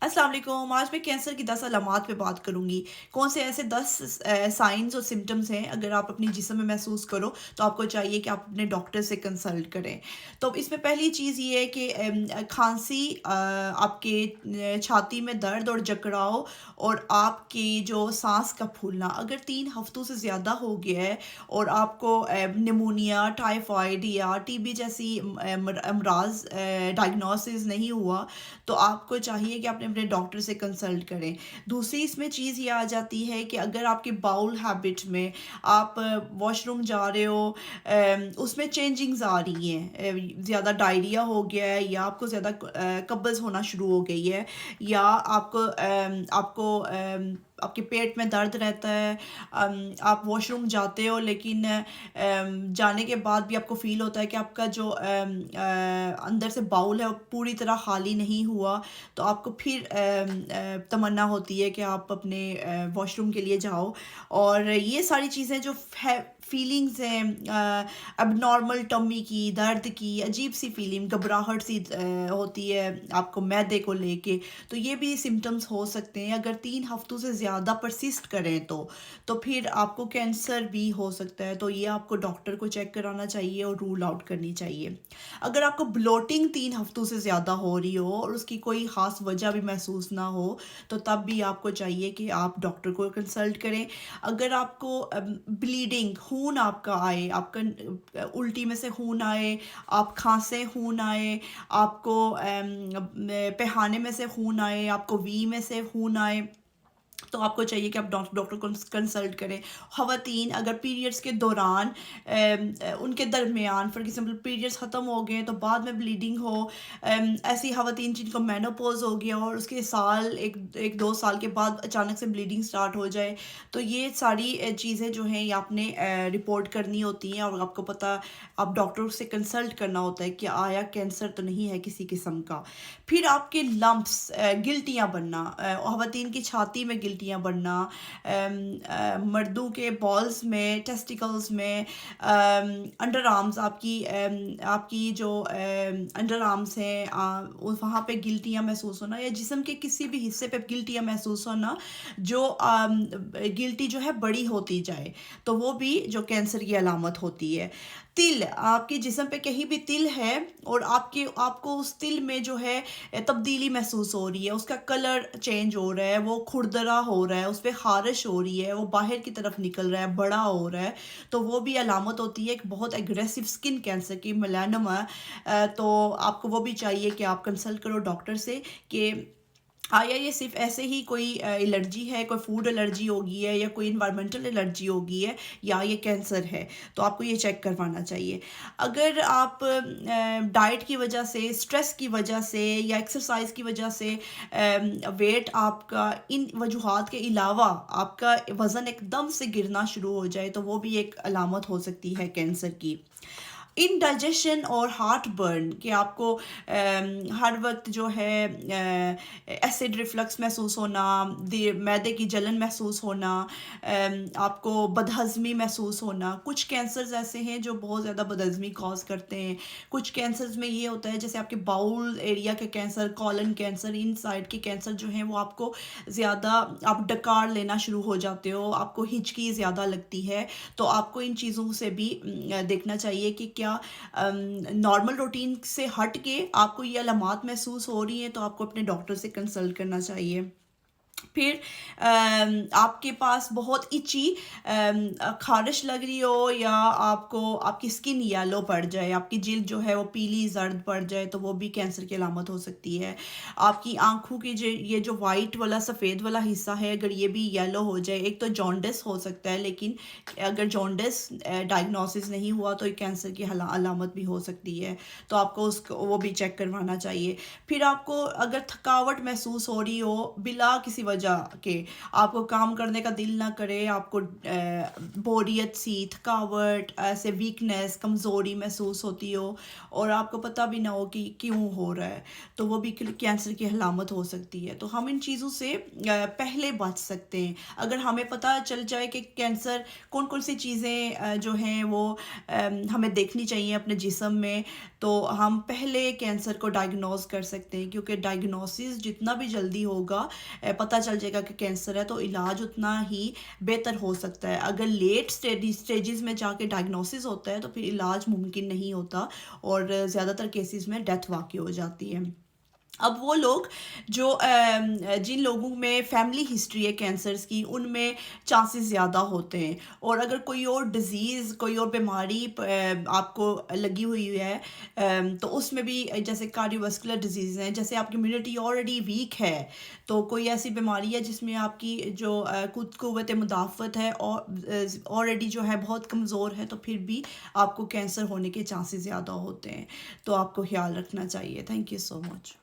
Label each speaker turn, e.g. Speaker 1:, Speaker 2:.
Speaker 1: السلام علیکم، آج میں کینسر کی 10 علامات پہ بات کروں گی۔ کون سے ایسے 10 سائنز اور سمٹمز ہیں، اگر آپ اپنی جسم میں محسوس کرو تو آپ کو چاہیے کہ آپ اپنے ڈاکٹر سے کنسلٹ کریں۔ تو اس میں پہلی چیز یہ ہے کہ کھانسی، آپ کے چھاتی میں درد اور جکڑاؤ، اور آپ کی جو سانس کا پھولنا اگر 3 ہفتوں سے زیادہ ہو گیا ہے، اور آپ کو نمونیا، ٹائیفائڈ یا ٹی بی جیسی امراض ڈائگنوسز نہیں ہوا، تو آپ کو چاہیے کہ آپ اپنے ڈاکٹر سے کنسلٹ کریں۔ دوسری اس میں چیز یہ آ جاتی ہے کہ اگر آپ کی باؤل ہیبٹ میں آپ واش روم جا رہے ہو، اس میں چینجنگز آ رہی ہیں، زیادہ ڈائریا ہو گیا ہے، یا آپ کو زیادہ قبض ہونا شروع ہو گئی ہے، یا آپ کے پیٹ میں درد رہتا ہے، آپ واش روم جاتے ہو لیکن جانے کے بعد بھی آپ کو فیل ہوتا ہے کہ آپ کا جو اندر سے باؤل ہے وہ پوری طرح خالی نہیں ہوا، تو آپ کو پھر تمنا ہوتی ہے کہ آپ اپنے واش روم کے لیے جاؤ۔ اور یہ ساری چیزیں جو فیلنگز ہیں، اب نارمل ٹمی کی، درد کی، عجیب سی فیلنگ، گھبراہٹ سی ہوتی ہے آپ کو معدے کو لے کے، تو یہ بھی سمٹمز ہو سکتے ہیں۔ اگر 3 ہفتوں سے زیادہ پرسسٹ کریں تو پھر آپ کو کینسر بھی ہو سکتا ہے، تو یہ آپ کو ڈاکٹر کو چیک کرانا چاہیے اور رول آؤٹ کرنی چاہیے۔ اگر آپ کو بلوٹنگ 3 ہفتوں سے زیادہ ہو رہی ہو اور اس کی کوئی خاص وجہ بھی محسوس نہ ہو، تو تب بھی آپ کو چاہیے کہ آپ ڈاکٹر کو کنسلٹ کریں۔ اگر آپ کو بلیڈنگ، خون آپ کا آئے، آپ کا الٹی میں سے خون آئے، آپ کھانسیں، خون آئے، آپ کو پہانے میں سے خون آئے، آپ کو وی میں سے خون آئے، تو آپ کو چاہیے کہ آپ ڈاکٹر کو کنسلٹ کریں۔ خواتین اگر پیریڈز کے دوران، ان کے درمیان، فار ایگزامپل پیریڈز ختم ہو گئے تو بعد میں بلیڈنگ ہو، ایسی خواتین جن کو مینوپوز ہو گیا اور اس کے سال ایک دو سال کے بعد اچانک سے بلیڈنگ سٹارٹ ہو جائے، تو یہ ساری چیزیں جو ہیں یہ آپ نے رپورٹ کرنی ہوتی ہیں، اور آپ کو پتہ، آپ ڈاکٹر سے کنسلٹ کرنا ہوتا ہے کہ آیا کینسر تو نہیں ہے کسی قسم کا۔ پھر آپ کے لمپس، گلٹیاں بننا، خواتین کی چھاتی میں گلٹیاں بننا، مردوں کے بالز میں، ٹیسٹیکلز میں، انڈر آرمز، آپ کی جو انڈر آرمز ہیں، وہاں پہ گلٹیاں محسوس ہونا، یا جسم کے کسی بھی حصے پہ گلٹیاں محسوس ہونا، جو گلٹی جو ہے بڑی ہوتی جائے، تو وہ بھی جو کینسر کی علامت ہوتی ہے۔ تل، آپ کے جسم پہ کہیں بھی تل ہے اور آپ کو اس تل میں جو ہے تبدیلی محسوس ہو رہی ہے، اس کا کلر چینج ہو رہا ہے، وہ کھردرا ہو رہا ہے، اس پہ خارش ہو رہی ہے، وہ باہر کی طرف نکل رہا ہے، بڑا ہو رہا ہے، تو وہ بھی علامت ہوتی ہے ایک بہت ایگریسو اسکن کینسر کی، میلانوما۔ تو آپ کو وہ بھی چاہیے کہ آپ کنسلٹ کرو ڈاکٹر سے کہ آیا یہ صرف ایسے ہی کوئی الرجی ہے، کوئی فوڈ الرجی ہوگی ہے، یا کوئی انوائرمنٹل الرجی ہوگی ہے، یا یہ کینسر ہے، تو آپ کو یہ چیک کروانا چاہیے۔ اگر آپ ڈائٹ کی وجہ سے، سٹریس کی وجہ سے، یا ایکسرسائز کی وجہ سے ویٹ آپ کا ان وجوہات کے علاوہ آپ کا وزن ایک دم سے گرنا شروع ہو جائے، تو وہ بھی ایک علامت ہو سکتی ہے کینسر کی۔ انڈائجیشن اور ہارٹ برن، کہ آپ کو ہر وقت جو ہے ایسڈ ریفلکس محسوس ہونا، معدے کی جلن محسوس ہونا، آپ کو بدہضمی محسوس ہونا۔ کچھ کینسرز ایسے ہیں جو بہت زیادہ بدہضمی کاز کرتے ہیں۔ کچھ کینسرز میں یہ ہوتا ہے، جیسے آپ کے باؤل ایریا کے کینسر، کالن کینسر، ان سائڈ کے کینسر جو ہیں وہ آپ کو زیادہ، آپ ڈکار لینا شروع ہو جاتے ہو، آپ کو ہچکی زیادہ لگتی ہے، تو آپ کو ان چیزوں سے بھی دیکھنا چاہیے کہ کیا نارمل روٹین سے ہٹ کے آپ کو یہ علامات محسوس ہو رہی ہیں، تو آپ کو اپنے ڈاکٹر سے کنسلٹ کرنا چاہیے۔ پھر آپ کے پاس بہت اچی خارش لگ رہی ہو، یا آپ کی سکن یلو پڑ جائے، آپ کی جلد جو ہے وہ پیلی زرد پڑ جائے، تو وہ بھی کینسر کی علامت ہو سکتی ہے۔ آپ کی آنکھوں کی یہ جو وائٹ والا، سفید والا حصہ ہے، اگر یہ بھی یلو ہو جائے، ایک تو جونڈس ہو سکتا ہے، لیکن اگر جونڈس ڈائگنوسس نہیں ہوا تو کینسر کی علامت بھی ہو سکتی ہے، تو آپ کو وہ بھی چیک کروانا چاہیے۔ پھر آپ کو اگر تھکاوٹ محسوس ہو رہی ہو بلا کسی وجہ کے، آپ کو کام کرنے کا دل نہ کرے، آپ کو بوریت سی، تھکاوٹ، ایسے ویکنیس، کمزوری محسوس ہوتی ہو، اور آپ کو پتہ بھی نہ ہو کہ کیوں ہو رہا ہے، تو وہ بھی کینسر کی علامت ہو سکتی ہے۔ تو ہم ان چیزوں سے پہلے بچ سکتے ہیں۔ اگر ہمیں پتہ چل جائے کہ کینسر، کون کون سی چیزیں جو ہیں وہ ہمیں دیکھنی چاہیے اپنے جسم میں، تو ہم پہلے کینسر کو ڈائگنوز کر سکتے ہیں، کیونکہ ڈائگنوسس جتنا بھی جلدی ہوگا پتہ چل جائے گا کہ کینسر ہے، تو علاج اتنا ہی بہتر ہو سکتا ہے۔ اگر لیٹ سٹیجز میں جا کے ڈائگنوسس ہوتا ہے تو پھر علاج ممکن نہیں ہوتا، اور زیادہ تر کیسز میں ڈیتھ واقع ہو جاتی ہے۔ اب وہ لوگ جو جن لوگوں میں فیملی ہسٹری ہے کینسرز کی، ان میں چانسز زیادہ ہوتے ہیں، اور اگر کوئی اور ڈیزیز، کوئی اور بیماری آپ کو لگی ہوئی ہے، تو اس میں بھی جیسے کارڈیو واسکولر ڈیزیز ہیں، جیسے آپ کی امیونٹی آلریڈی ویک ہے، تو کوئی ایسی بیماری ہے جس میں آپ کی جو قوت مدافعت ہے آلریڈی جو ہے بہت کمزور ہے، تو پھر بھی آپ کو کینسر ہونے کے چانسز زیادہ ہوتے ہیں، تو آپ کو خیال رکھنا چاہیے۔ Thank you so much.